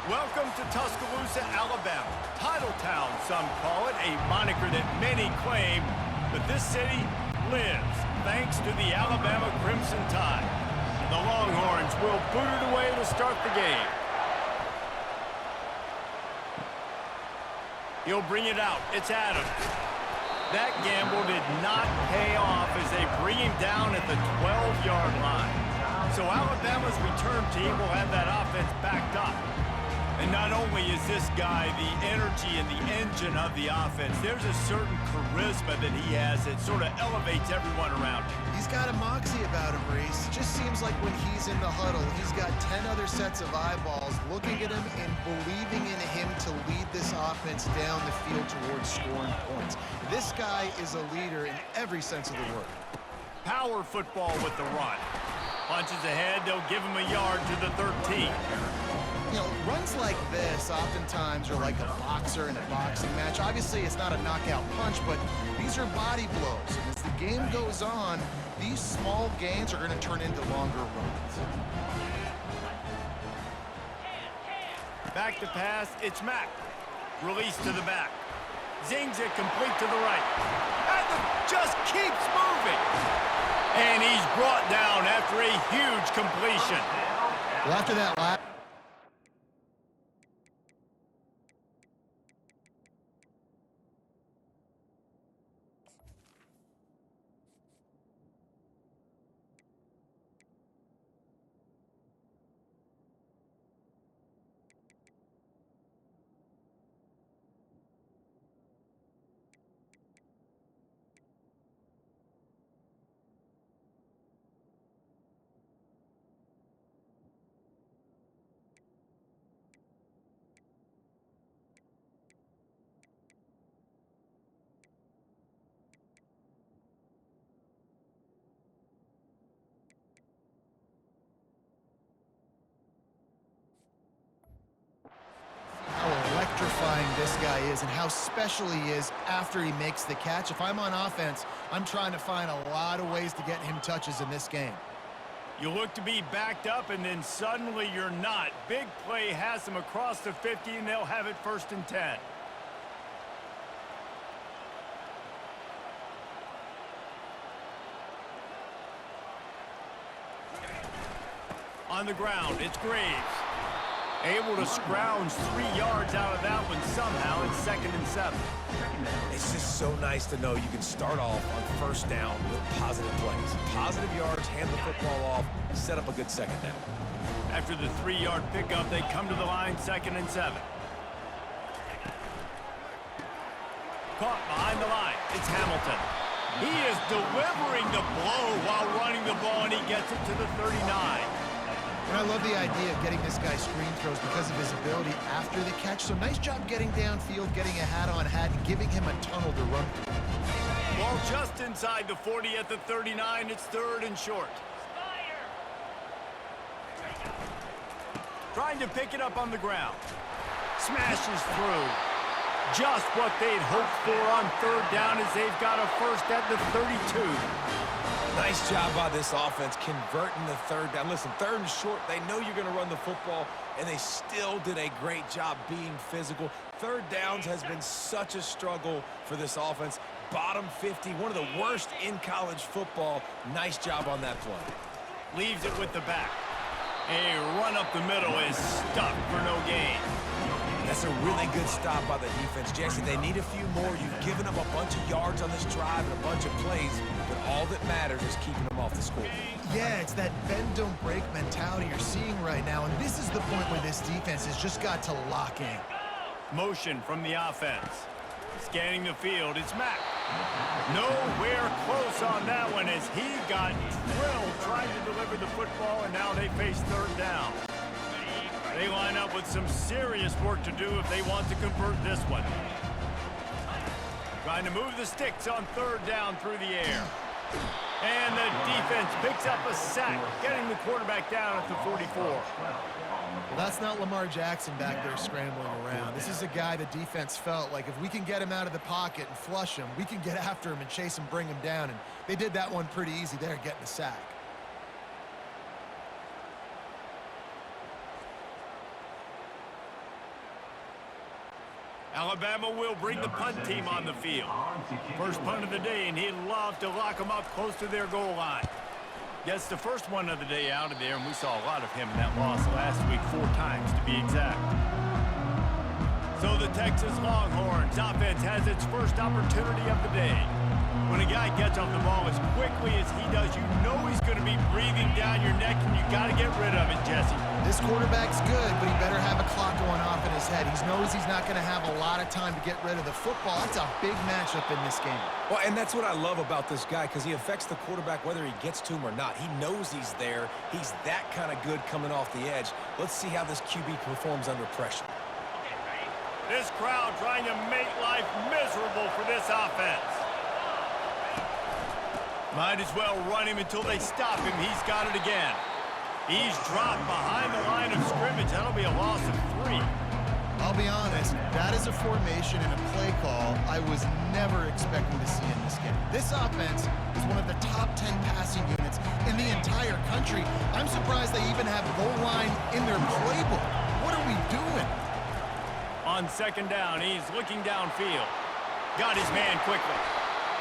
Welcome to Tuscaloosa, Alabama. Titletown, some call it, a moniker that many claim, but this city lives thanks to the Alabama Crimson Tide. The Longhorns will boot it away to start the game. He'll bring it out. It's Adams. That gamble did not pay off as they bring him down at the 12-yard line. So Alabama's return team will have that offense backed up. And not only is this guy the energy and the engine of the offense, there's a certain charisma that he has that sort of elevates everyone around him. He's got a moxie about him, Reese. Just seems like when he's in the huddle, he's got 10 other sets of eyeballs looking at him and believing in him to lead this offense down the field towards scoring points. This guy is a leader in every sense of the word. Power football with the run. Punches ahead, they'll give him a yard to the 13. You know, runs like this oftentimes are like a boxer in a boxing match. Obviously, it's not a knockout punch, but these are body blows. And as the game goes on, these small gains are going to turn into longer runs. Back to pass, it's Mack. Release to the back. Zings it complete to the right. And just keeps moving. And he's brought down after a huge completion. Well, after that last... electrifying this guy is and how special he is after he makes the catch. If I'm on offense, I'm trying to find a lot of ways to get him touches in this game. You look to be backed up, and then suddenly you're not. Big play has them across the 50, and they'll have it 1st and 10. On the ground, it's Graves. Able to scrounge 3 yards out of that one somehow. It's 2nd and 7. It's just so nice to know you can start off on 1st down with positive plays. Positive yards, hand the football off, set up a good 2nd down. After the 3-yard pickup, they come to the line 2nd and 7. Caught behind the line. It's Hamilton. He is delivering the blow while running the ball, and he gets it to the 39. And I love the idea of getting this guy screen throws because of his ability after the catch. So nice job getting downfield, getting a hat-on hat, and giving him a tunnel to run through. Ball just inside the 40 at the 39. It's 3rd and short. Trying to pick it up on the ground. Smashes through. Just what they'd hoped for on 3rd down as they've got a 1st at the 32. Nice job by this offense converting the 3rd down. Listen, 3rd and short, they know you're going to run the football, and they still did a great job being physical. 3rd downs has been such a struggle for this offense. Bottom 50, one of the worst in college football. Nice job on that play. Leaves it with the back. A run up the middle is stuck for no gain. That's a really good stop by the defense. Jesse, they need a few more. You've given them a bunch of yards on this drive and a bunch of plays, but all that matters is keeping them off the scoreboard. Yeah, it's that bend, don't break mentality you're seeing right now, and this is the point where this defense has just got to lock in. Motion from the offense. Scanning the field, it's Mack. Nowhere close on that one as he got drilled trying to deliver the football, and now they face 3rd down. They line up with some serious work to do if they want to convert this one. Trying to move the sticks on 3rd down through the air. And the defense picks up a sack, getting the quarterback down at the 44. Well, that's not Lamar Jackson back there scrambling around. This is a guy the defense felt like if we can get him out of the pocket and flush him, we can get after him and chase him, bring him down. And they did that one pretty easy there, getting the sack. Alabama will bring the punt team on the field. First punt of the day, and he'd love to lock them up close to their goal line. Gets the first one of the day out of there, and we saw a lot of him in that loss last week, 4 times to be exact. So the Texas Longhorns offense has its first opportunity of the day. When a guy gets off the ball as quickly as he does, you know he's going to be breathing down your neck, and you got to get rid of it, Jesse. This quarterback's good, but he better have a clock going off in his head. He knows he's not going to have a lot of time to get rid of the football. That's a big matchup in this game. Well, and that's what I love about this guy, because he affects the quarterback whether he gets to him or not. He knows he's there. He's that kind of good coming off the edge. Let's see how this QB performs under pressure. This crowd trying to make life miserable for this offense. Might as well run him until they stop him. He's got it again. He's dropped behind the line of scrimmage. That'll be a loss of 3. I'll be honest, that is a formation and a play call I was never expecting to see in this game. This offense is one of the top 10 passing units in the entire country. I'm surprised they even have goal line in their playbook. What are we doing? On second down, he's looking downfield. Got his man quickly.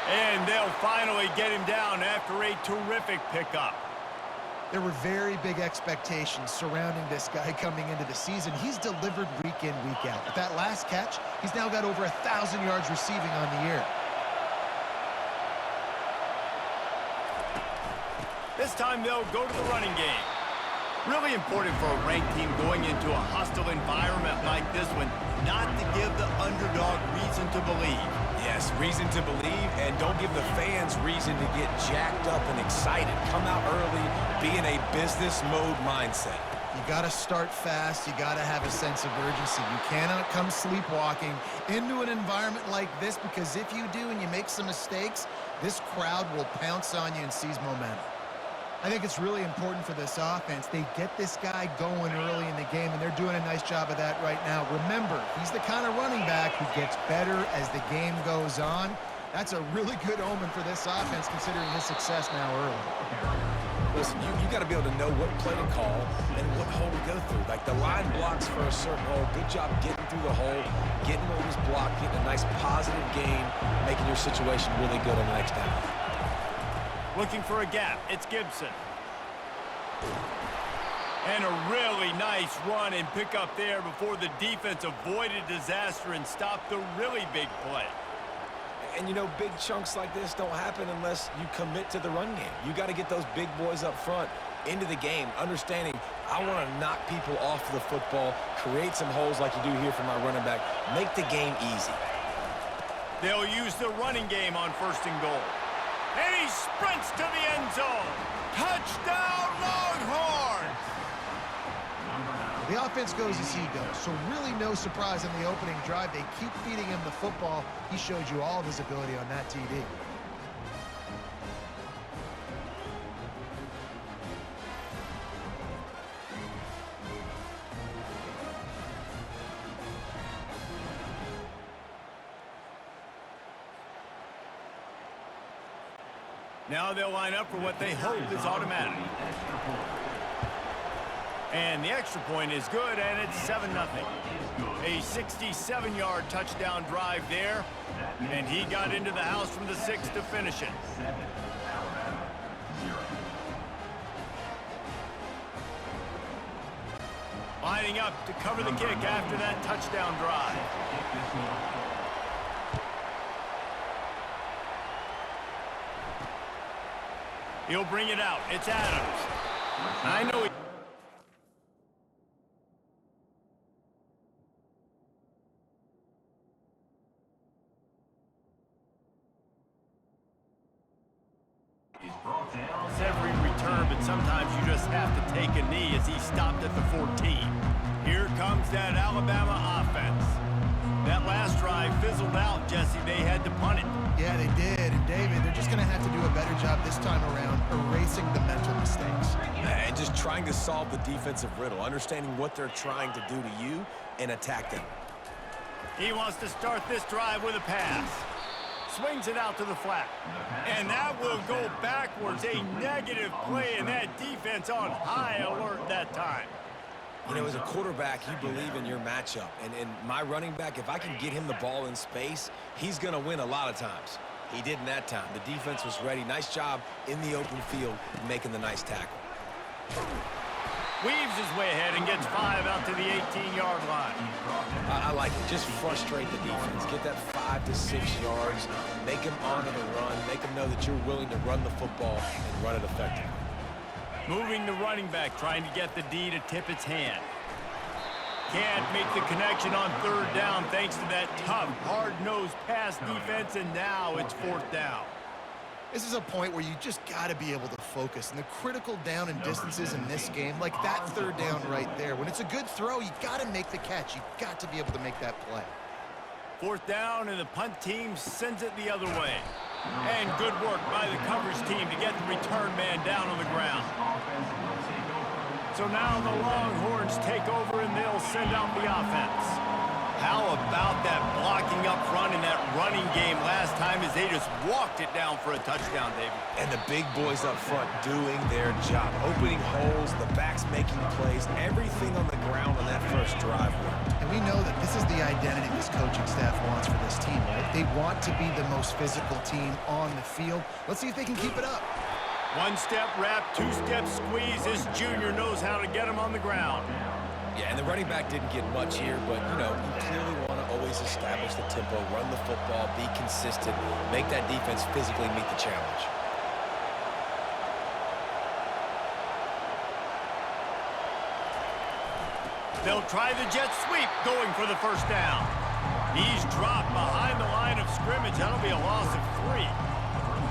And they'll finally get him down after a terrific pickup. There were very big expectations surrounding this guy coming into the season. He's delivered week in, week out. With that last catch, he's now got over 1,000 yards receiving on the year. This time they'll go to the running game. Really important for a ranked team going into a hostile environment like this one, not to give the underdog reason to believe. Yes, reason to believe, and don't give the fans reason to get jacked up and excited. Come out early, be in a business mode mindset. You got to start fast. You got to have a sense of urgency. You cannot come sleepwalking into an environment like this, because if you do and you make some mistakes, this crowd will pounce on you and seize momentum. I think it's really important for this offense. They get this guy going early in the game, and they're doing a nice job of that right now. Remember, he's the kind of running back who gets better as the game goes on. That's a really good omen for this offense, considering his success now early. Listen, you got to be able to know what play to call and what hole to go through. Like the line blocks for a certain hole. Good job getting through the hole, getting what was blocked, getting a nice positive gain, making your situation really good on the next down. Looking for a gap. It's Gibson. And a really nice run and pick up there before the defense avoided disaster and stopped the really big play. And, you know, big chunks like this don't happen unless you commit to the run game. You got to get those big boys up front into the game, understanding I want to knock people off the football, create some holes like you do here for my running back, make the game easy. They'll use the running game on 1st and goal. And he sprints to the end zone. Touchdown, Longhorns! The offense goes as he goes, so really no surprise in the opening drive. They keep feeding him the football. He showed you all of his ability on that TD. Now they'll line up for what they hope is automatic. And the extra point is good, and it's 7-0. A 67-yard touchdown drive there, and he got into the house from the 6 to finish it. Lining up to cover the kick after that touchdown drive. He'll bring it out. It's Adams. I know he... every return, but sometimes you just have to take a knee as he stopped at the 14. Here comes that Alabama offense. That last drive fizzled out, Jesse. They had to punt it. Yeah, they did. And, David, they're just going to have to do a better job this time around erasing the mental mistakes. And just trying to solve the defensive riddle, understanding what they're trying to do to you and attack them. He wants to start this drive with a pass. Swings it out to the flat. And that will go backwards. A negative play, and that defense on high alert that time. You know, as a quarterback, you believe in your matchup. And my running back, if I can get him the ball in space, he's going to win a lot of times. He didn't that time. The defense was ready. Nice job in the open field making the nice tackle. Weaves his way ahead and gets 5 out to the 18-yard line. I like it. Just frustrate the defense. Get that 5 to 6 yards. Make them honor the run. Make them know that you're willing to run the football and run it effectively. Moving the running back, trying to get the D to tip its hand. Can't make the connection on third down thanks to that tough, hard-nosed pass defense, and now it's fourth down. This is a point where you just got to be able to focus. And the critical down and distances in this game, like that third down right there, when it's a good throw, you got to make the catch. You got to be able to make that play. Fourth down, and the punt team sends it the other way. And good work by the coverage team to get the return man down on the ground. So now the Longhorns take over, and they'll send out the offense. How about that blocking up front in that running game last time as they just walked it down for a touchdown, David? And the big boys up front doing their job. Opening holes, the backs making plays, everything on the ground on that first drive worked. And we know that this is the identity this coaching staff wants for this team, right? They want to be the most physical team on the field. Let's see if they can keep it up. One-step wrap, two-step squeeze. This junior knows how to get him on the ground. Yeah, and the running back didn't get much here, but, you know, you clearly want to always establish the tempo, run the football, be consistent, make that defense physically meet the challenge. They'll try the jet sweep, going for the first down. He's dropped behind the line of scrimmage. That'll be a loss of 3.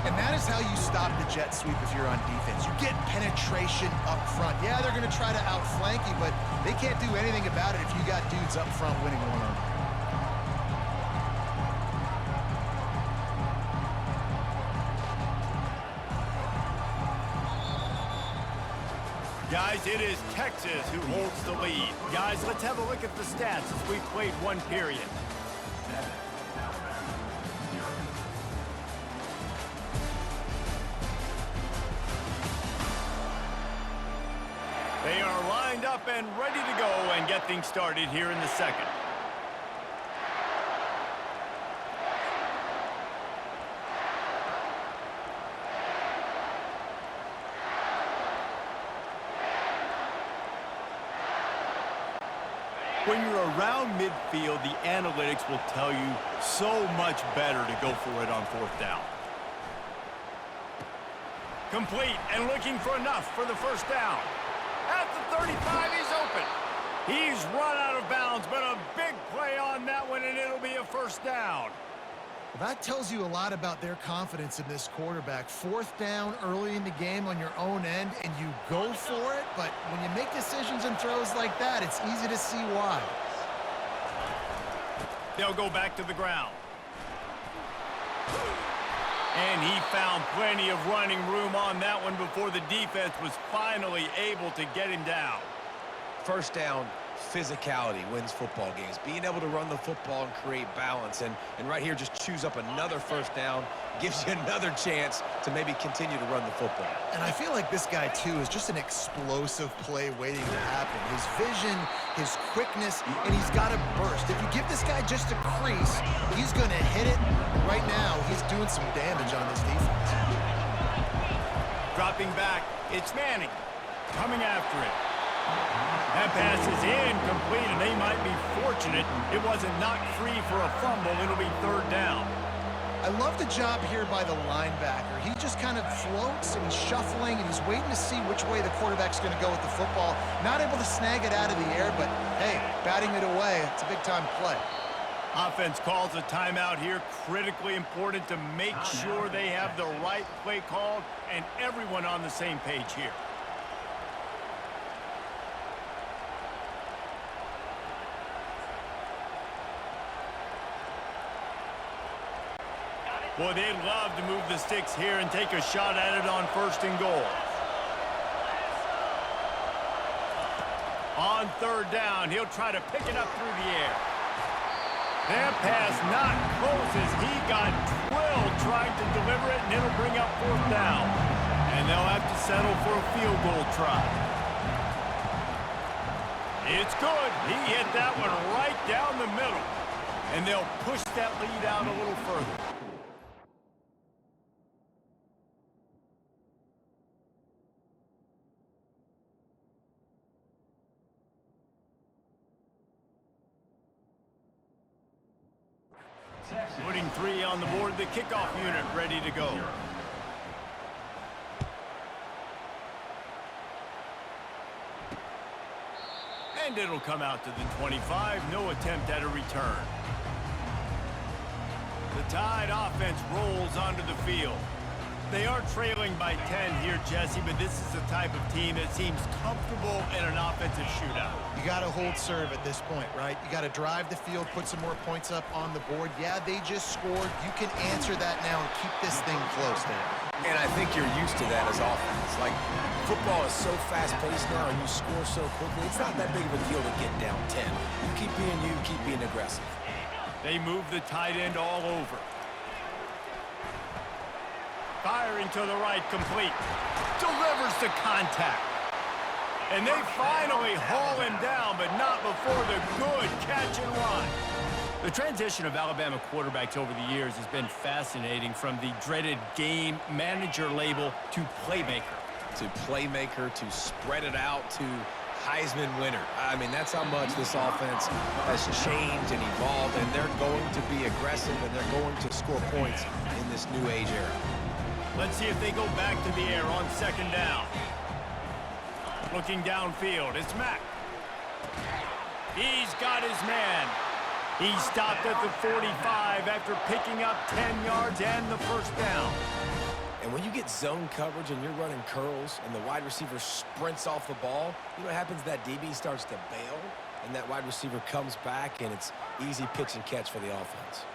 And that is how you stop the jet sweep if you're on defense. You get penetration up front. Yeah, they're going to try to outflank you, but they can't do anything about it if you got dudes up front winning one-on-one. Guys, it is Texas who holds the lead. Guys, let's have a look at the stats as we've played one period. They are lined up and ready to go and get things started here in the second. When you're around midfield, the analytics will tell you so much better to go for it on fourth down. Complete and looking for enough for the first down. At the 35, he's open. He's run out of bounds, but a big play on that one, and it'll be a first down. Well, that tells you a lot about their confidence in this quarterback. Fourth down early in the game on your own end, and you go for it, but when you make decisions and throws like that, it's easy to see why. They'll go back to the ground. And he found plenty of running room on that one before the defense was finally able to get him down. First down, physicality wins football games. Being able to run the football and create balance. And right here, just choose up another first down, gives you another chance to maybe continue to run the football. And I feel like this guy, too, is just an explosive play waiting to happen. His vision, his quickness, and he's got a burst. If you give this guy just a crease, he's going to hit it. Right now, he's doing some damage on this defense. Dropping back, it's Manning coming after it. That pass is incomplete, and they might be fortunate it wasn't knocked free for a fumble. It'll be third down. I love the job here by the linebacker. He just kind of floats and he's shuffling and he's waiting to see which way the quarterback's going to go with the football. Not able to snag it out of the air, but hey, batting it away, it's a big-time play. Offense calls a timeout here. Critically important to make sure they have the right play called and everyone on the same page here. Boy, they'd love to move the sticks here and take a shot at it on first and goal. On third down, he'll try to pick it up through the air. That pass not close as he got drilled trying to deliver it, and it'll bring up fourth down. And they'll have to settle for a field goal try. It's good. He hit that one right down the middle. And they'll push that lead out a little further. Putting 3 on the board, the kickoff unit ready to go. And it'll come out to the 25. No attempt at a return. The Tide offense rolls onto the field. They are trailing by 10 here, Jesse, but this is the type of team that seems comfortable in an offensive shootout. You got to hold serve at this point, right? You got to drive the field, put some more points up on the board. Yeah, they just scored. You can answer that now and keep this thing close there. And I think you're used to that as offense. Like, football is so fast-paced now and you score so quickly, it's not that big of a deal to get down 10. You keep being aggressive. They move the tight end all over. Firing to the right, complete. Delivers the contact. And they finally haul him down, but not before the good catch and run. The transition of Alabama quarterbacks over the years has been fascinating, from the dreaded game manager label to playmaker. To playmaker, to spread it out, to Heisman winner. I mean, that's how much this offense has changed and evolved, and they're going to be aggressive, and they're going to score points in this new age era. Let's see if they go back to the air on second down. Looking downfield, it's Mack. He's got his man. He stopped at the 45 after picking up 10 yards and the first down. And when you get zone coverage and you're running curls and the wide receiver sprints off the ball, you know what happens? That DB starts to bail, and that wide receiver comes back, and it's easy pitch and catch for the offense.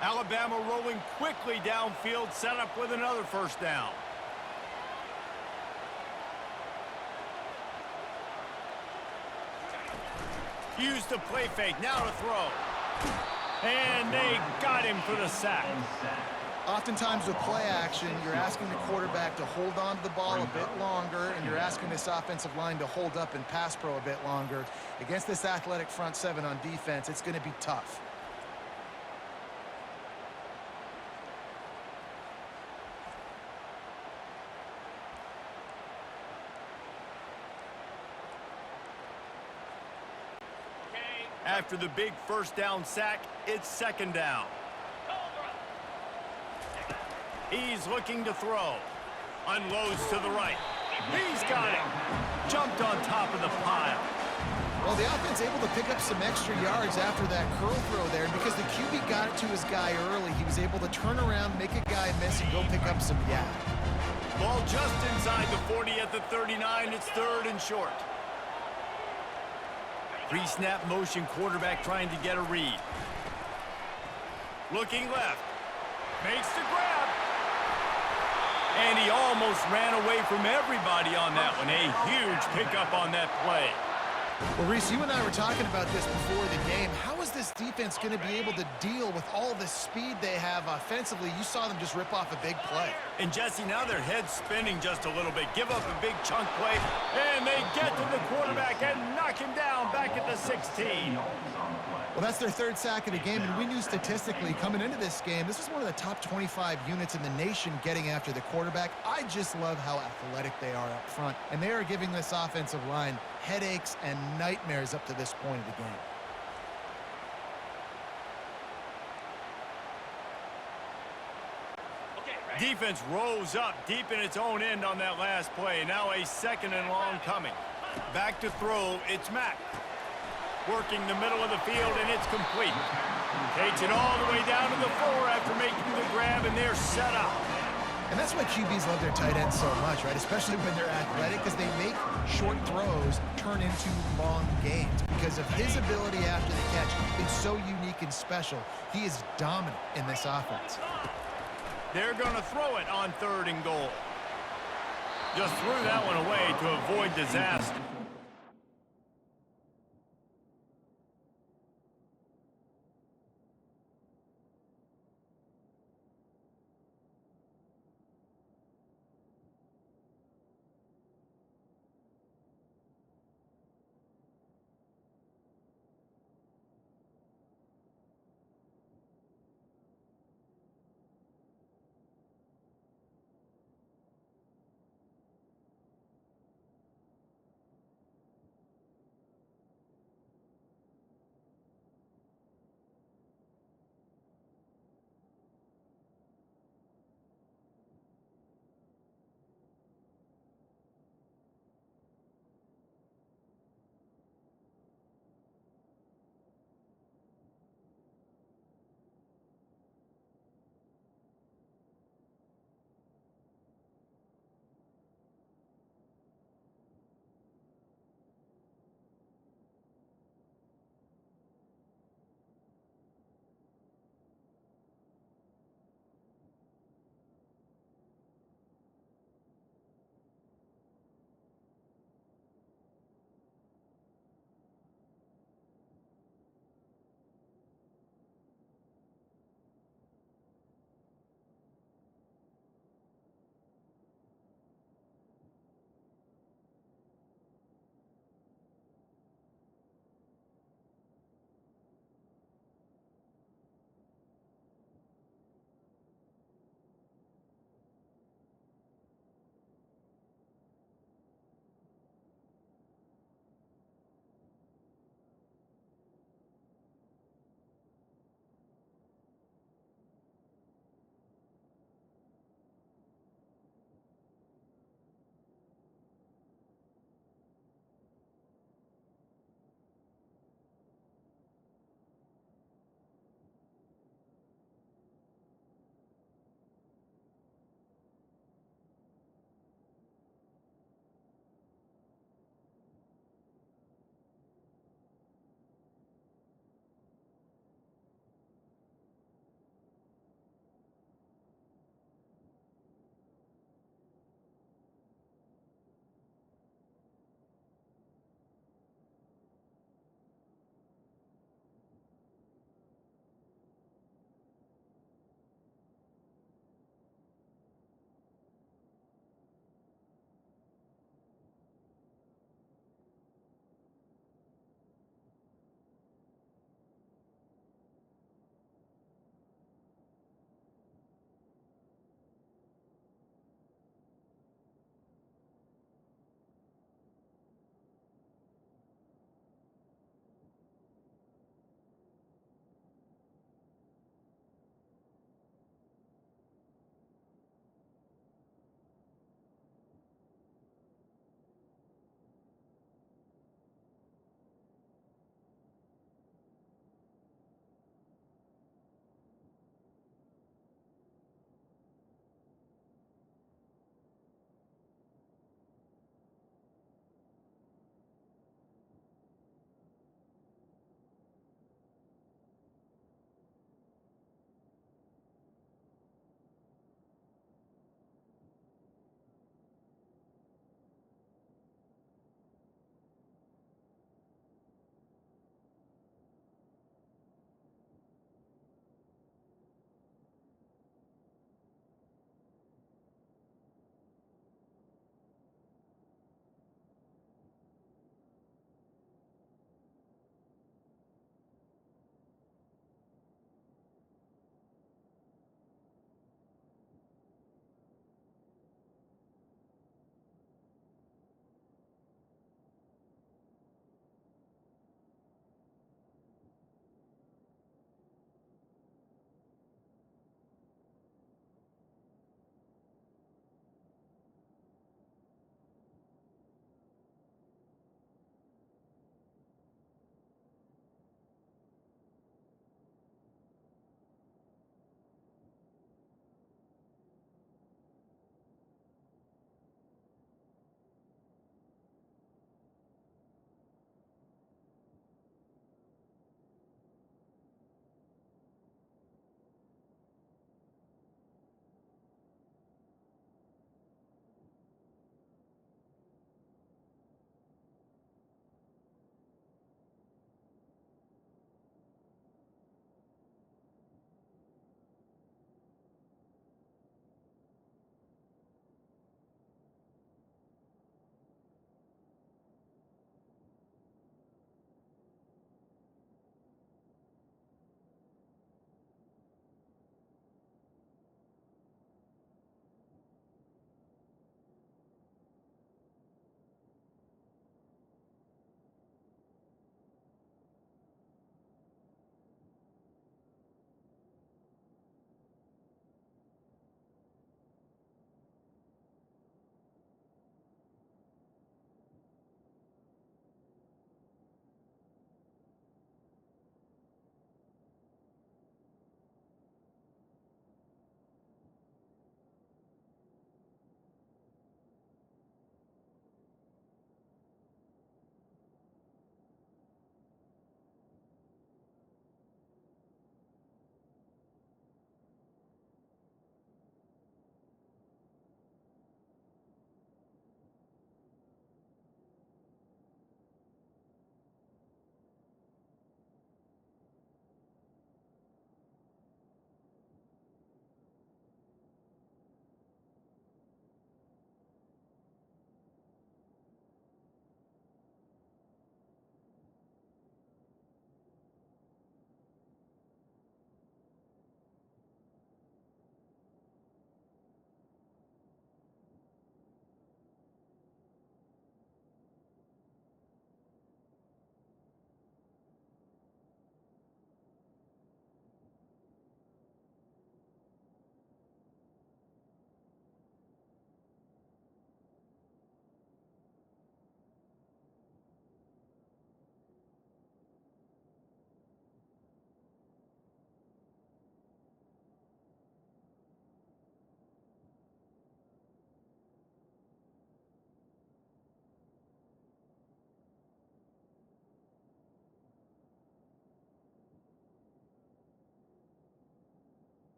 Alabama rolling quickly downfield, set up with another first down. Use the play fake, now to throw. And they got him for the sack. Oftentimes with play action, you're asking the quarterback to hold on to the ball a bit longer, and you're asking this offensive line to hold up and pass pro a bit longer. Against this athletic front seven on defense, it's going to be tough. After the big first down sack, it's second down. He's looking to throw. Unloads to the right. He's got it. Jumped on top of the pile. Well, the offense able to pick up some extra yards after that curl throw there. And because the QB got it to his guy early, he was able to turn around, make a guy miss, and go pick up some yak. Ball just inside the 40 at the 39. It's third and short. Pre-snap motion, quarterback trying to get a read. Looking left. Makes the grab. And he almost ran away from everybody on that one. A huge pickup on that play. Well, Reese, you and I were talking about this before the game. How is this defense going to be able to deal with all the speed they have offensively? You saw them just rip off a big play. And, Jesse, now their head's spinning just a little bit. Give up a big chunk play, and they get to the quarterback and knock him down back at the 16. Well, that's their third sack of the game, and we knew statistically coming into this game, this was one of the top 25 units in the nation getting after the quarterback. I just love how athletic they are up front, and they are giving this offensive line headaches and nightmares up to this point of the game. Defense rose up deep in its own end on that last play. Now a second and long coming. Back to throw, it's Mack. Working the middle of the field, and it's complete. Takes it all the way down to the 4 after making the grab, and they're set up. And that's why QBs love their tight ends so much, right? Especially when they're athletic, because they make short throws turn into long gains. Because of his ability after the catch, it's so unique and special. He is dominant in this offense. They're going to throw it on third and goal. Just threw that one away to avoid disaster.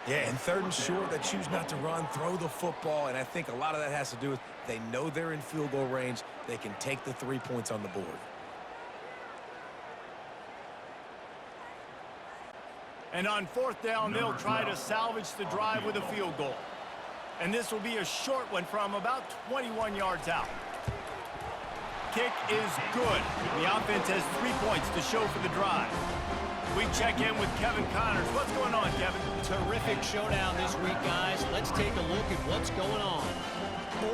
Yeah, and third and short, they choose not to run, throw the football, and I think a lot of that has to do with they know they're in field goal range. They can take the 3 points on the board. And on fourth down, they'll try to salvage the drive with a field goal. And this will be a short one from about 21 yards out. Kick is good. The offense has 3 points to show for the drive. We check in with Kevin Connors. What's going on, Kevin? Terrific showdown this week, guys. Let's take a look at what's going on.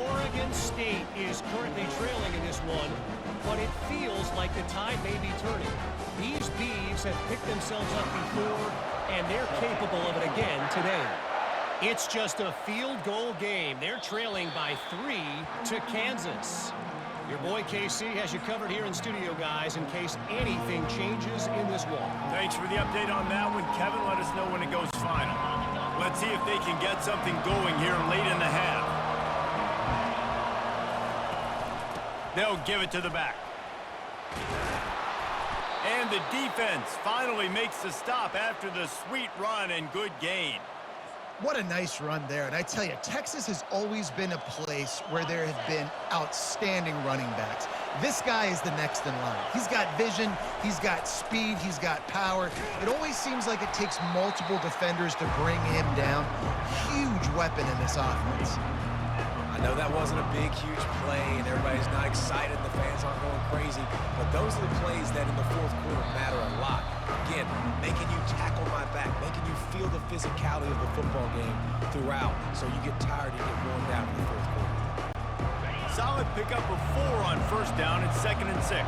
Oregon State is currently trailing in this one, but it feels like the tide may be turning. These Beavs have picked themselves up before, and they're capable of it again today. It's just a field goal game. They're trailing by 3 to Kansas. Your boy KC has you covered here in studio, guys, in case anything changes in this one. Thanks for the update on that one, Kevin. Let us know when it goes final. Let's see if they can get something going here late in the half. They'll give it to the back. And the defense finally makes the stop after the sweet run and good gain. What a nice run there. And I tell you, Texas has always been a place where there have been outstanding running backs. This guy is the next in line. He's got vision, he's got speed, he's got power. It always seems like it takes multiple defenders to bring him down. Huge weapon in this offense. I know that wasn't a big, huge play, and everybody's not excited, the fans aren't going crazy, but those are the plays that in the fourth quarter matter a lot. Again, making you tackle my back, making you feel the physicality of the football game throughout, so you get tired and get worn down in the fourth quarter. Solid pickup of 4 on first down and 2nd and 6.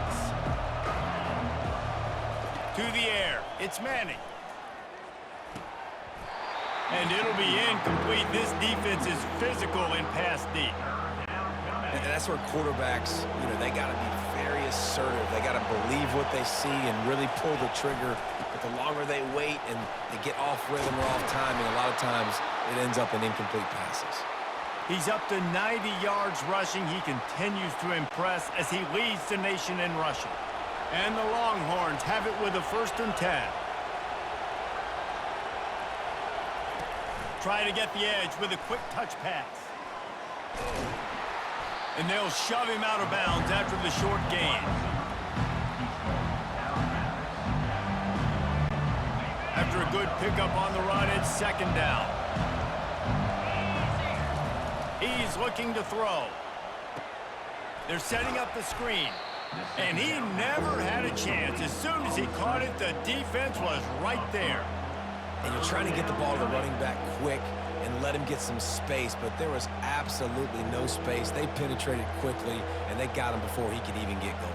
To the air, it's Manning. And it'll be incomplete. This defense is physical and pass deep. And that's where quarterbacks, they got to be very assertive. They got to believe what they see and really pull the trigger. But the longer they wait and they get off rhythm or off timing, a lot of times it ends up in incomplete passes. He's up to 90 yards rushing. He continues to impress as he leads the nation in rushing. And the Longhorns have it with a 1st and 10. Try to get the edge with a quick touch pass. And they'll shove him out of bounds after the short gain. After a good pickup on the run, it's 2nd down. He's looking to throw. They're setting up the screen. And he never had a chance. As soon as he caught it, the defense was right there. And you're trying to get the ball to the running back quick and let him get some space, but there was absolutely no space. They penetrated quickly, and they got him before he could even get going.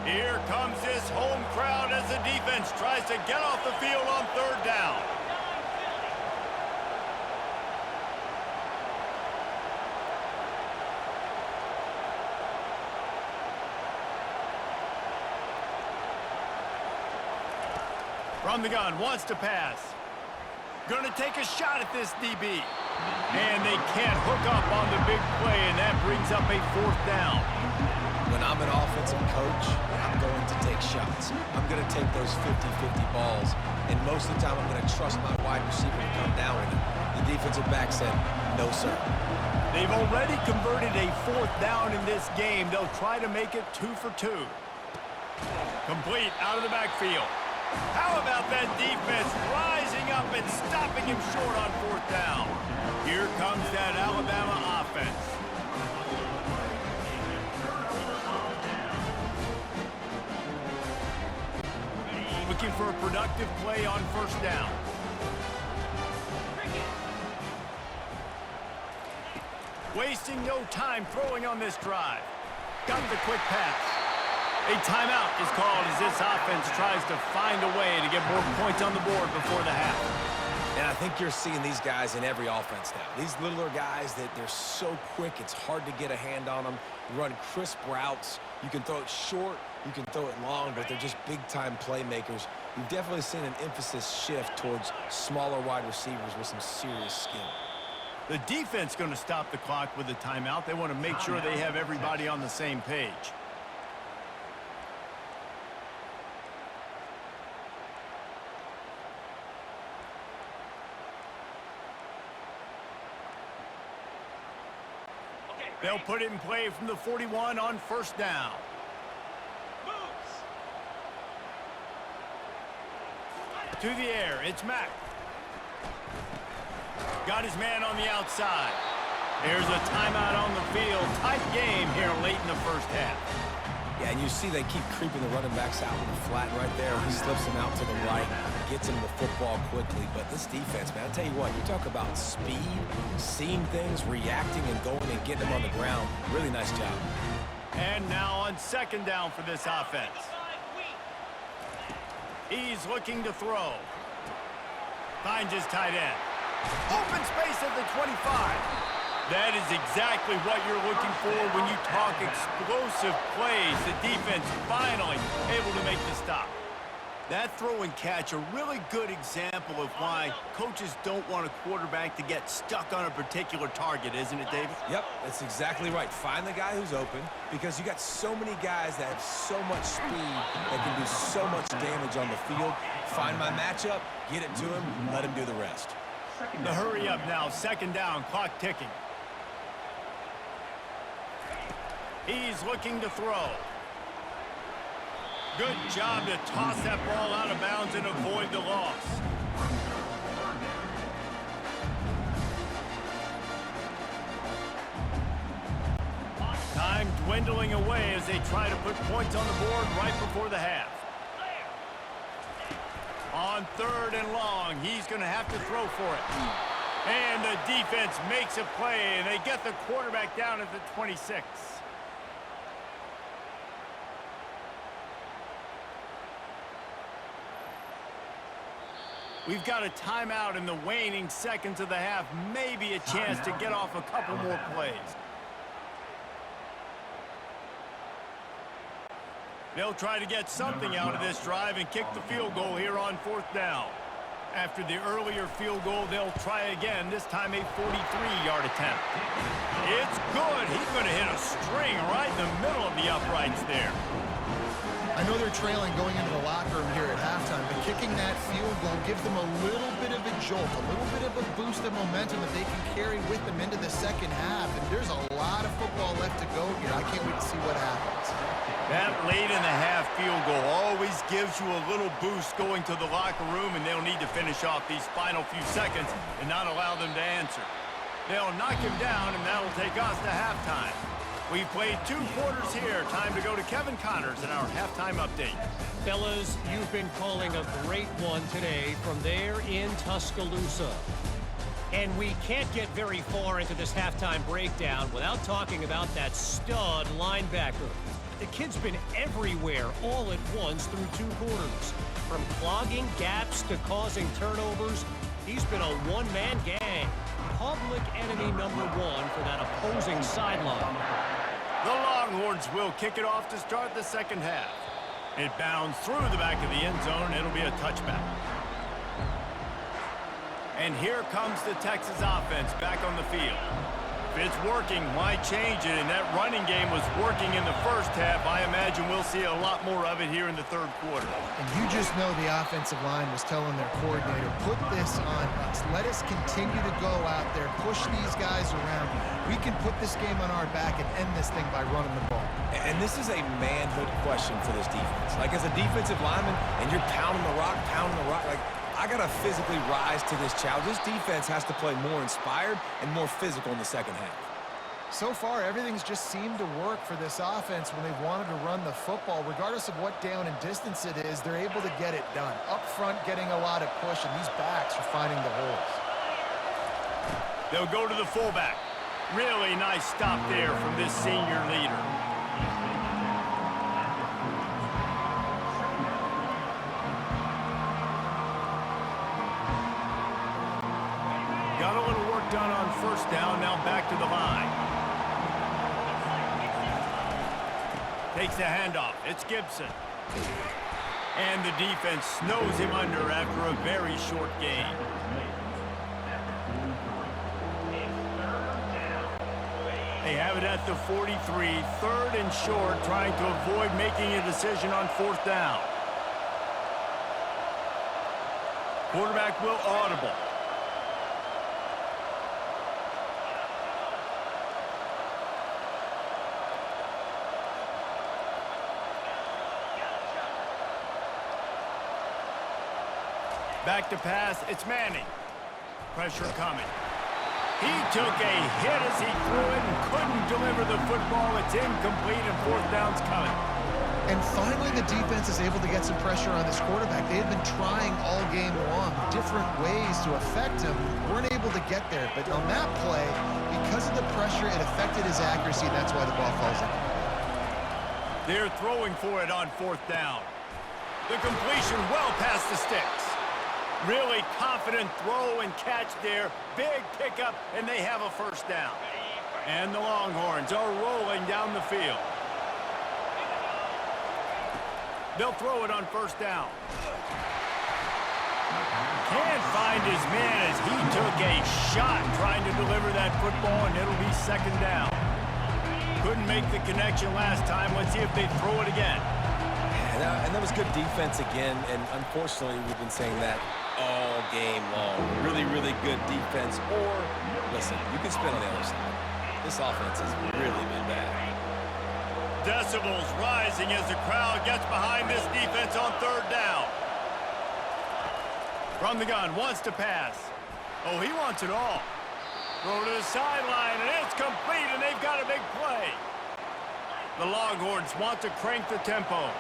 Here comes this home crowd as the defense tries to get off the field on 3rd down. From the gun, wants to pass. Gonna take a shot at this DB. And they can't hook up on the big play, and that brings up a 4th down. When I'm an offensive coach, I'm going to take shots. I'm going to take those 50-50 balls, and most of the time I'm going to trust my wide receiver to come down with it. The defensive back said, no, sir. They've already converted a 4th down in this game. They'll try to make it 2 for 2. Complete out of the backfield. How about that defense rising up and stopping him short on 4th down? Here comes that Alabama offense. Looking for a productive play on 1st down. Wasting no time throwing on this drive. Got the quick pass. A timeout is called as this offense tries to find a way to get more points on the board before the half. And I think you're seeing these guys in every offense now. These littler guys, that they're so quick, it's hard to get a hand on them. Run crisp routes. You can throw it short, you can throw it long, but they're just big-time playmakers. You've definitely seen an emphasis shift towards smaller wide receivers with some serious skill. The defense going to stop the clock with a timeout. They want to make sure they have everybody on the same page. They'll put it in play from the 41 on first down. To the air, it's Mack. Got his man on the outside. There's a timeout on the field. Tight game here late in the first half. Yeah, and you see they keep creeping the running backs out with the flat right there. He slips him out to the right, gets him the football quickly. But this defense, man, I'll tell you what, you talk about speed, seeing things, reacting, and going and getting them on the ground. Really nice job. And now on second down for this offense. He's looking to throw. Finds his tight end. Open space at the 25. That is exactly what you're looking for when you talk explosive plays. The defense finally able to make the stop. That throw and catch, a really good example of why coaches don't want a quarterback to get stuck on a particular target, isn't it, David? Yep, that's exactly right. Find the guy who's open, because you got so many guys that have so much speed that can do so much damage on the field. Find my matchup, get it to him, let him do the rest. The hurry up now, second down, clock ticking. He's looking to throw. Good job to toss that ball out of bounds and avoid the loss. Time dwindling away as they try to put points on the board right before the half. On third and long, he's going to have to throw for it. And the defense makes a play, and they get the quarterback down at the 26. We've got a timeout in the waning seconds of the half. Maybe a chance to get off a couple more plays. They'll try to get something out of this drive and kick the field goal here on fourth down. After the earlier field goal, they'll try again, this time a 43-yard attempt. It's good. He's going to hit a string right in the middle of the uprights there. I know they're trailing going into the locker room here at halftime, but kicking that field goal gives them a little bit of a jolt, a little bit of a boost of momentum that they can carry with them into the second half. And there's a lot of football left to go here. I can't wait to see what happens. That late in the half field goal always gives you a little boost going to the locker room, and they'll need to finish off these final few seconds and not allow them to answer. They'll knock him down, and that'll take us to halftime. We've played 2 quarters here. Time to go to Kevin Connors in our halftime update. Fellas, you've been calling a great one today from there in Tuscaloosa. And we can't get very far into this halftime breakdown without talking about that stud linebacker. The kid's been everywhere all at once through 2 quarters. From clogging gaps to causing turnovers, he's been a one-man gang. Public enemy number 1 for that opposing sideline. The Longhorns will kick it off to start the second half. It bounds through the back of the end zone. It'll be a touchback. And here comes the Texas offense back on the field. If it's working, why change it? And that running game was working in the first half. I imagine we'll see a lot more of it here in the third quarter. And you just know the offensive line was telling their coordinator, put this on us. Let us continue to go out there, push these guys around. We can put this game on our back and end this thing by running the ball. And this is a manhood question for this defense. Like, as a defensive lineman, and you're pounding the rock, like, I got to physically rise to this challenge. This defense has to play more inspired and more physical in the second half. So far, everything's just seemed to work for this offense when they've wanted to run the football. Regardless of what down and distance it is, they're able to get it done. Up front, getting a lot of push, and these backs are finding the holes. They'll go to the fullback. Really nice stop there from this senior leader. Got a little work done on first down, now back to the line. Takes the handoff, it's Gibson. And the defense snows him under after a very short gain. They have it at the 43, third and short, trying to avoid making a decision on fourth down. Quarterback will audible. Back to pass, it's Manning. Pressure coming. He took a hit as he threw it and couldn't deliver the football. It's incomplete and fourth down's coming. And finally, the defense is able to get some pressure on this quarterback. They had been trying all game long, different ways to affect him. Weren't able to get there. But on that play, because of the pressure, it affected his accuracy. That's why the ball falls in. They're throwing for it on fourth down. The completion well past the sticks. Really confident throw and catch there. Big pickup, and they have a first down. And the Longhorns are rolling down the field. They'll throw it on first down. Can't find his man as he took a shot trying to deliver that football, and it'll be second down. Couldn't make the connection last time. Let's see if they throw it again. And that was good defense again, and unfortunately we've been saying that all game long. Really, really good defense. Or, listen, you can spin on the other side. This offense has really been bad. Decibels rising as the crowd gets behind this defense on third down. From the gun, wants to pass. Oh, he wants it all. Throw to the sideline, and it's complete, and they've got a big play. The Longhorns want to crank the tempo.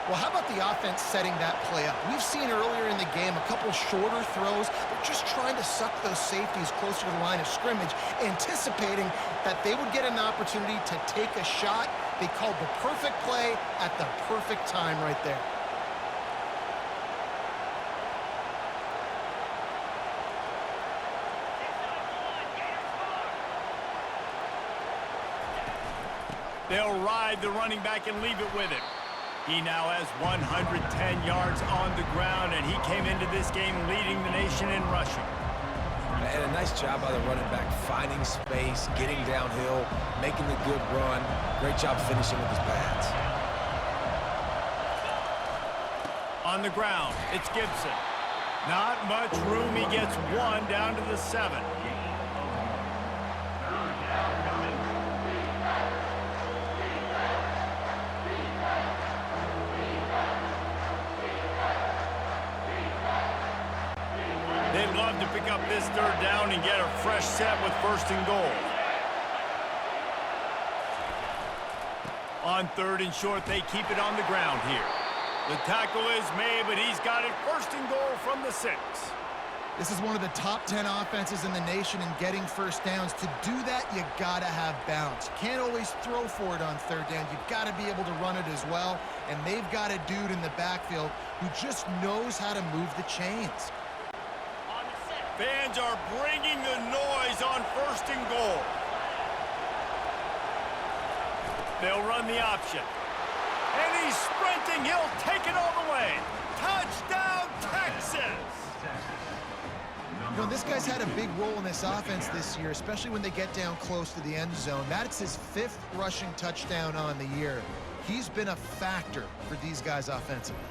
Well, how about the offense setting that play up? We've seen earlier in the game a couple shorter throws. They're just trying to suck those safeties closer to the line of scrimmage, anticipating that they would get an opportunity to take a shot. They called the perfect play at the perfect time right there. They'll ride the running back and leave it with him. He now has 110 yards on the ground, and he came into this game leading the nation in rushing. And a nice job by the running back, finding space, getting downhill, making the good run. Great job finishing with his pads. On the ground, it's Gibson. Not much room. He gets one down to the 7. They'd love to pick up this third down and get a fresh set with first and goal. On third and short, they keep it on the ground here. The tackle is made, but he's got it first and goal from the 6. This is one of the top 10 offenses in the nation in getting first downs. To do that, you got to have balance. You can't always throw for it on third down. You've got to be able to run it as well. And they've got a dude in the backfield who just knows how to move the chains. Fans are bringing the noise on first and goal. They'll run the option. And he's sprinting. He'll take it all the way. Touchdown, Texas! You know, this guy's had a big role in this offense this year, especially when they get down close to the end zone. That's his 5th rushing touchdown on the year. He's been a factor for these guys offensively.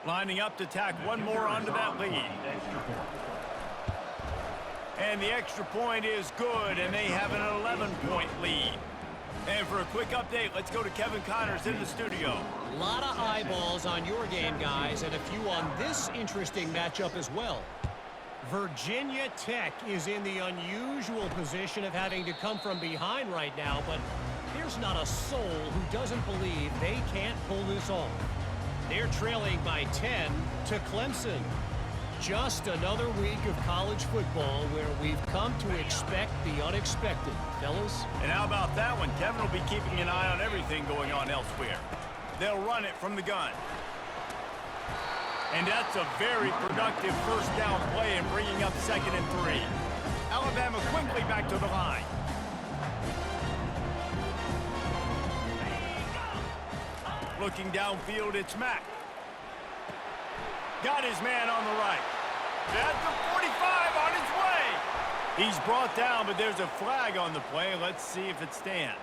Lining up to tack one more onto that lead. And the extra point is good, and they have an 11-point lead. And for a quick update, let's go to Kevin Connors in the studio. A lot of eyeballs on your game, guys, and a few on this interesting matchup as well. Virginia Tech is in the unusual position of having to come from behind right now, but there's not a soul who doesn't believe they can't pull this off. They're trailing by 10 to Clemson. Just another week of college football where we've come to expect the unexpected, fellas. And how about that one? Kevin will be keeping an eye on everything going on elsewhere. They'll run it from the gun. And that's a very productive first down play and bringing up 2nd and 3. Alabama quickly back to the line. Looking downfield, it's Mack. Got his man on the right. At the 45 on his way. He's brought down, but there's a flag on the play. Let's see if it stands.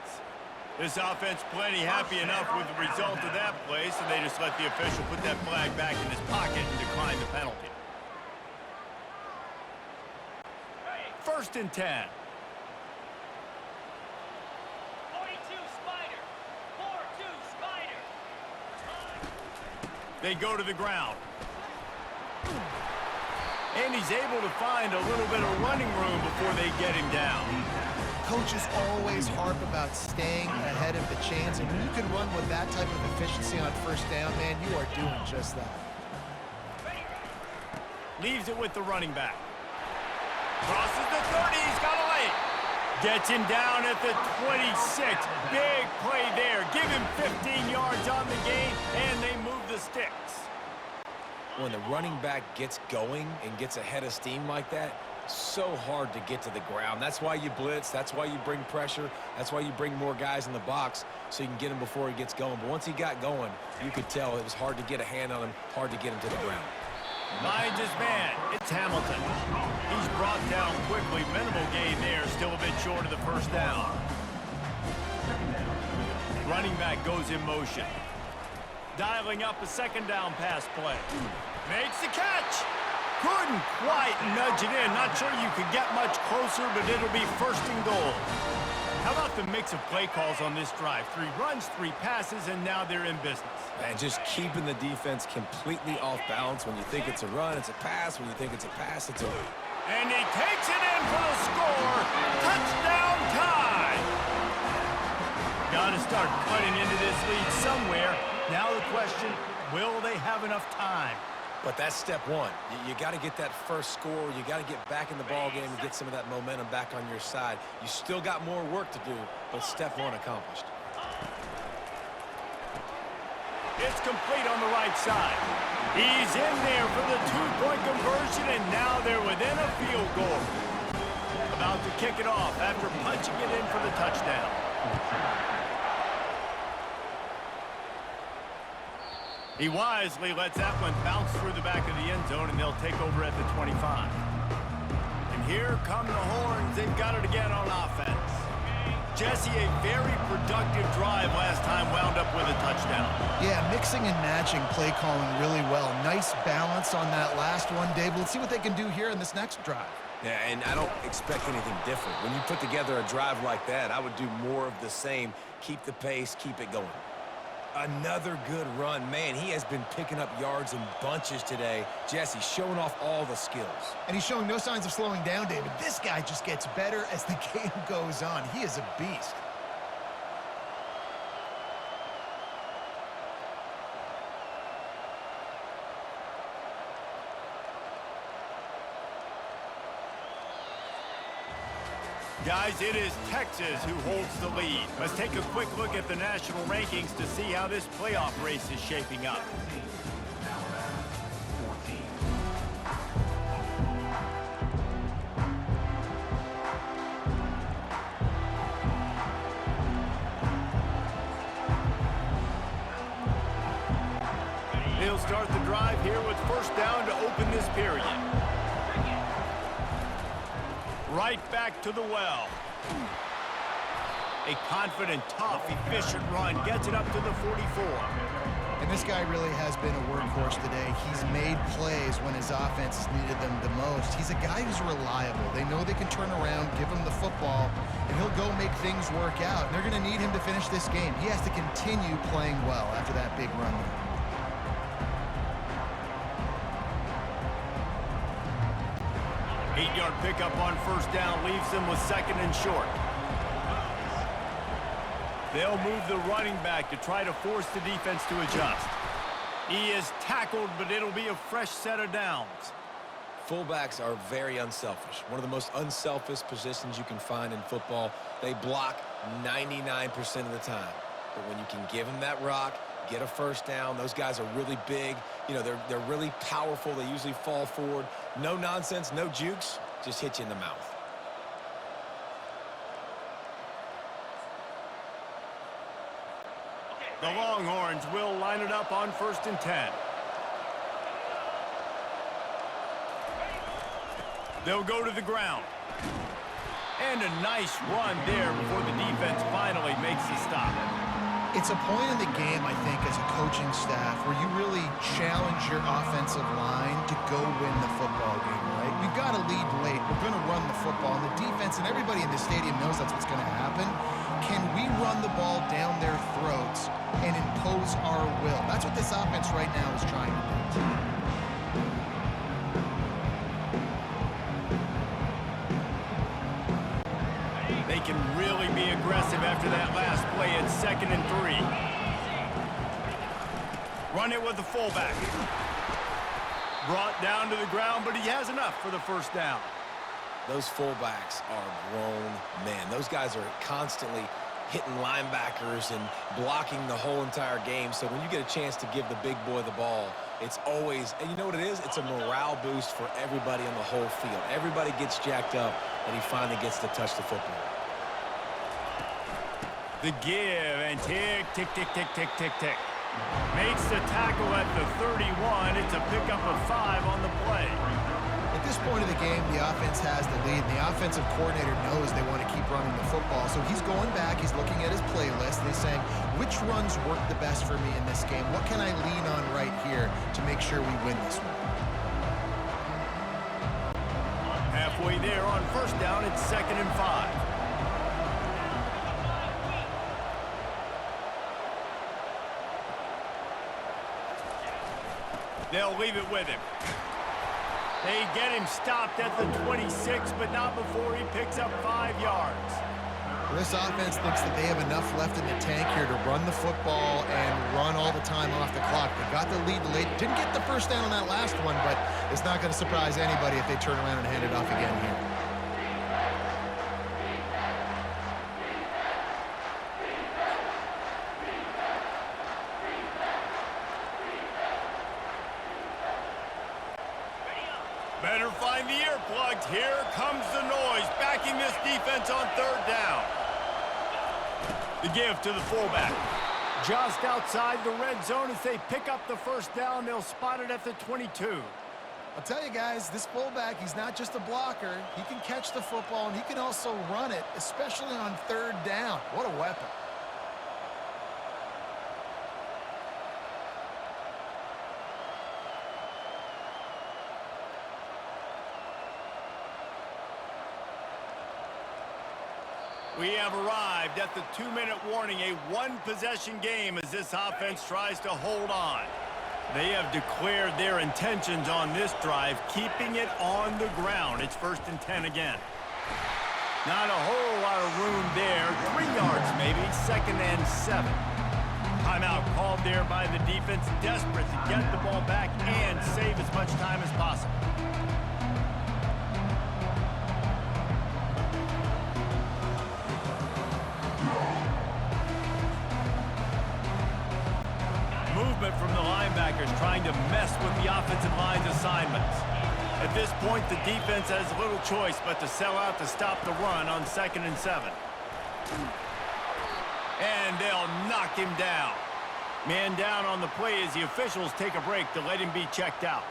This offense plenty happy enough with the result of that play, so they just let the official put that flag back in his pocket and decline the penalty. 1st and 10. They go to the ground. And he's able to find a little bit of running room before they get him down. Coaches always harp about staying ahead of the chains, and when you can run with that type of efficiency on first down, man, you are doing just that. Leaves it with the running back. Crosses the 30, he's got a lane. Gets him down at the 26. Big play there. Give him 15 yards on the game, and they move the sticks. When the running back gets going and gets ahead of steam like that, so hard to get to the ground. That's why you blitz. That's why you bring pressure. That's why you bring more guys in the box so you can get him before he gets going. But once he got going, you could tell it was hard to get a hand on him, hard to get him to the ground. Finds his man. It's Hamilton. He's brought down quickly. Minimal gain there. Still a bit short of the first down. Running back goes in motion. Dialing up a second down pass play. Makes the catch. Couldn't quite nudge it in. Not sure you could get much closer, but it'll be first and goal. How about the mix of play calls on this drive? 3 runs, 3 passes, and now they're in business. And just keeping the defense completely off balance. When you think it's a run, it's a pass. When you think it's a pass, it's a... And he takes it in for the score. Touchdown time. Got to start cutting into this lead somewhere. Now the question, will they have enough time? But that's step one. You got to get that first score. You got to get back in the ball game and get some of that momentum back on your side. You still got more work to do, but step one accomplished. It's complete on the right side. He's in there for the 2-point conversion, and now they're within a field goal. About to kick it off after punching it in for the touchdown. He wisely lets that one bounce through the back of the end zone, and they'll take over at the 25. And here come the horns. They've got it again on offense. Jesse, a very productive drive last time, wound up with a touchdown. Yeah, mixing and matching play calling really well. Nice balance on that last one, Dave. Let's see what they can do here in this next drive. Yeah, and I don't expect anything different. When you put together a drive like that, I would do more of the same. Keep the pace, keep it going. Another good run. Man, he has been picking up yards in bunches today. Jesse showing off all the skills. And he's showing no signs of slowing down, David. This guy just gets better as the game goes on. He is a beast. Guys, it is Texas who holds the lead. Let's take a quick look at the national rankings to see how this playoff race is shaping up. They'll start the drive here with first down to open this period. Right back to the well. A confident, tough, efficient run. Gets it up to the 44. And this guy really has been a workhorse today. He's made plays when his offense has needed them the most. He's a guy who's reliable. They know they can turn around, give him the football, and he'll go make things work out. And they're going to need him to finish this game. He has to continue playing well after that big run there. Eight-yard pickup on first down leaves them with second and short. They'll move the running back to try to force the defense to adjust. He is tackled, but it'll be a fresh set of downs. Fullbacks are very unselfish. One of the most unselfish positions you can find in football. They block 99% of the time. But when you can give them that rock, get a first down, those guys are really big. You know, they're really powerful. They usually fall forward. No nonsense, no jukes, just hit you in the mouth. The Longhorns will line it up on first and 10. They'll go to the ground. And a nice run there before the defense finally makes the stop. It's a point in the game, I think, as a coaching staff where you really challenge your offensive line to go win the football game, right? We've got to lead late. We're going to run the football. And the defense and everybody in the stadium knows that's what's going to happen. Can we run the ball down their throats and impose against our will. That's what this offense right now is trying to do. They can really be aggressive after that last play at 2nd and 3. Run it with the fullback. Brought down to the ground, but he has enough for the first down. Those fullbacks are grown men. Those guys are constantly hitting linebackers and blocking the whole entire game. So when you get a chance to give the big boy the ball, it's always, and you know what it is? It's a morale boost for everybody on the whole field. Everybody gets jacked up, and he finally gets to touch the football. The give, and tick, tick, tick, tick, tick, tick, tick. Makes the tackle at the 31. It's a pickup of 5 on the play. At this point of the game, the offense has the lead, and the offensive coordinator knows they want to keep running the football. So he's going back, he's looking at his playlist, and he's saying, which runs work the best for me in this game? What can I lean on right here to make sure we win this one? Halfway there on first down, it's 2nd and 5. They'll leave it with him. They get him stopped at the 26, but not before he picks up 5 yards. This offense thinks that they have enough left in the tank here to run the football and run all the time off the clock. They got the lead late. Didn't get the first down on that last one, but it's not going to surprise anybody if they turn around and hand it off again here. Better find the earplugs. Here comes the noise, backing this defense on 3rd down. The give to the fullback. Just outside the red zone as they pick up the first down. They'll spot it at the 22. I'll tell you guys, this fullback, he's not just a blocker. He can catch the football, and he can also run it, especially on 3rd down. What a weapon. We have arrived at the 2-minute warning, a one-possession game as this offense tries to hold on. They have declared their intentions on this drive, keeping it on the ground. It's 1st and 10 again. Not a whole lot of room there. 3 yards maybe, 2nd and 7. Timeout called there by the defense, desperate to get the ball back and save as much time as possible. Movement from the linebackers trying to mess with the offensive line's assignments. At this point, the defense has little choice but to sell out to stop the run on 2nd and 7. And they'll knock him down. Man down on the play as the officials take a break to let him be checked out.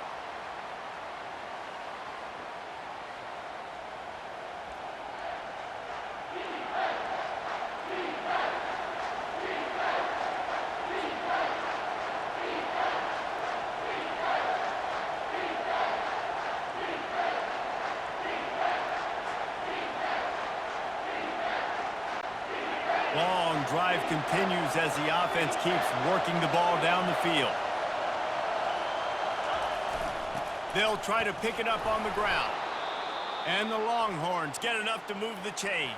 Long drive continues as the offense keeps working the ball down the field. They'll try to pick it up on the ground. And the Longhorns get enough to move the chains.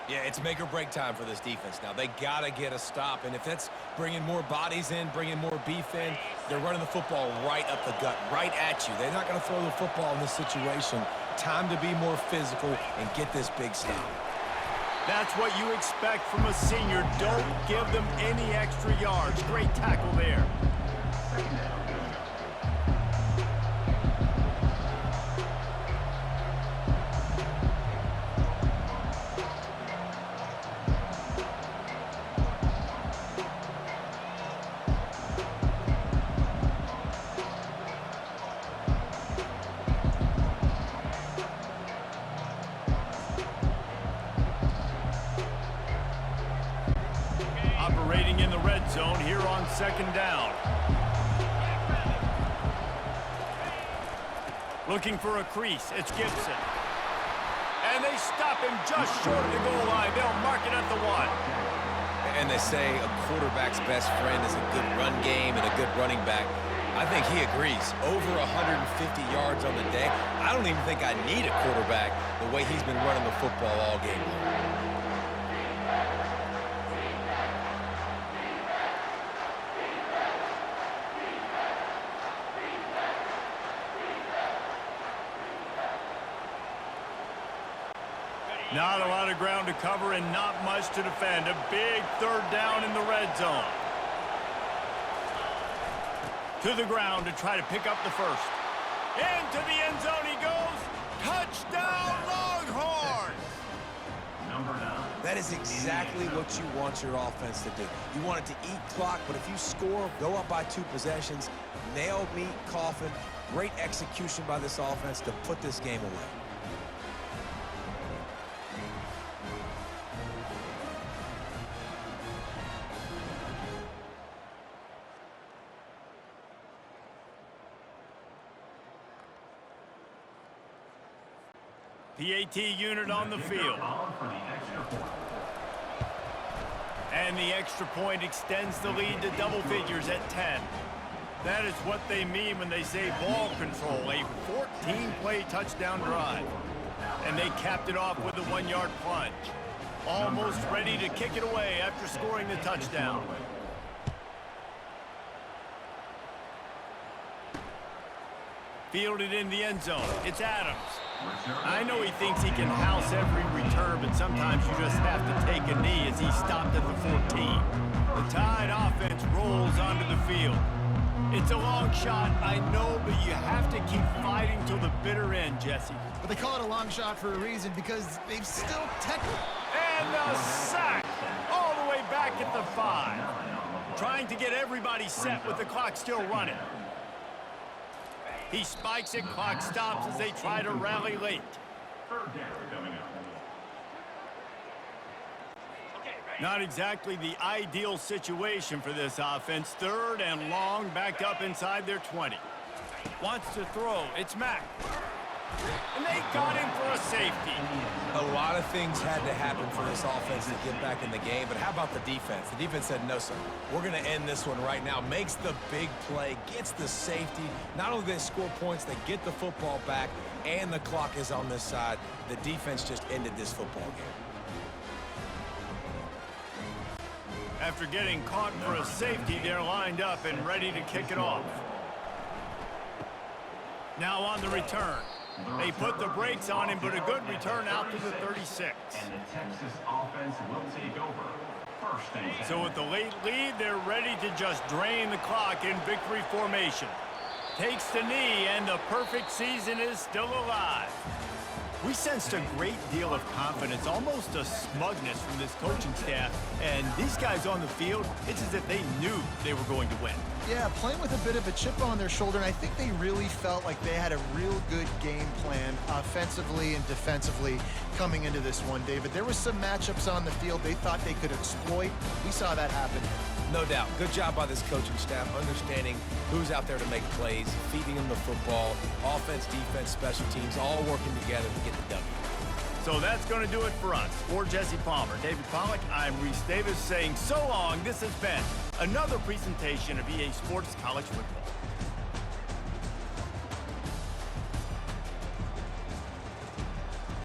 Yeah, it's make or break time for this defense now. They got to get a stop, and if that's bringing more bodies in, bringing more beef in, they're running the football right up the gut, right at you. They're not going to throw the football in this situation. Time to be more physical and get this big stop. That's what you expect from a senior. Don't give them any extra yards. Great tackle there. Operating in the red zone here on 2nd down. Looking for a crease. It's Gibson. And they stop him just short of the goal line. They'll mark it at the 1. And they say a quarterback's best friend is a good run game and a good running back. I think he agrees. Over 150 yards on the day. I don't even think I need a quarterback the way he's been running the football all game long. Not a lot of ground to cover and not much to defend. A big third down in the red zone. To the ground to try to pick up the first. Into the end zone he goes. Touchdown, Longhorns! That is exactly what you want your offense to do. You want it to eat clock, but if you score, go up by 2 possessions, nail meat, coffin, great execution by this offense to put this game away. PAT unit on the field. And the extra point extends the lead to double figures at 10. That is what they mean when they say ball control, a 14-play touchdown drive. And they capped it off with a 1-yard plunge. Almost ready to kick it away after scoring the touchdown. Fielded in the end zone. It's Adams. I know he thinks he can house every return, but sometimes you just have to take a knee as he stopped at the 14. The Tide offense rolls onto the field. It's a long shot, I know, but you have to keep fighting till the bitter end, Jesse. But they call it a long shot for a reason, because they've still technically... And the sack! All the way back at the 5. Trying to get everybody set with the clock still running. He spikes it, clock stops as they try to rally late. Not exactly the ideal situation for this offense. 3rd and long, backed up inside their 20. Wants to throw. It's Mack. And they got him for a safety. A lot of things had to happen for this offense to get back in the game, but how about the defense? The defense said, no, sir, we're going to end this one right now. Makes the big play, gets the safety. Not only do they score points, they get the football back, and the clock is on this side. The defense just ended this football game. After getting caught for a safety, they're lined up and ready to kick it off. Now on the return. They put the brakes on him, but a good return out to the 36. And the Texas offense will take over. First and 10. So with the late lead, they're ready to just drain the clock in victory formation. Takes the knee, and the perfect season is still alive. We sensed a great deal of confidence, almost a smugness from this coaching staff. And these guys on the field, it's as if they knew they were going to win. Yeah, playing with a bit of a chip on their shoulder, and I think they really felt like they had a real good game plan offensively and defensively coming into this one, David. There were some matchups on the field they thought they could exploit. We saw that happen. No doubt. Good job by this coaching staff, understanding who's out there to make plays, feeding them the football, offense, defense, special teams, all working together to get the W. So that's going to do it for us. For Jesse Palmer, David Pollack, I'm Reese Davis saying so long. This has been another presentation of EA Sports College Football.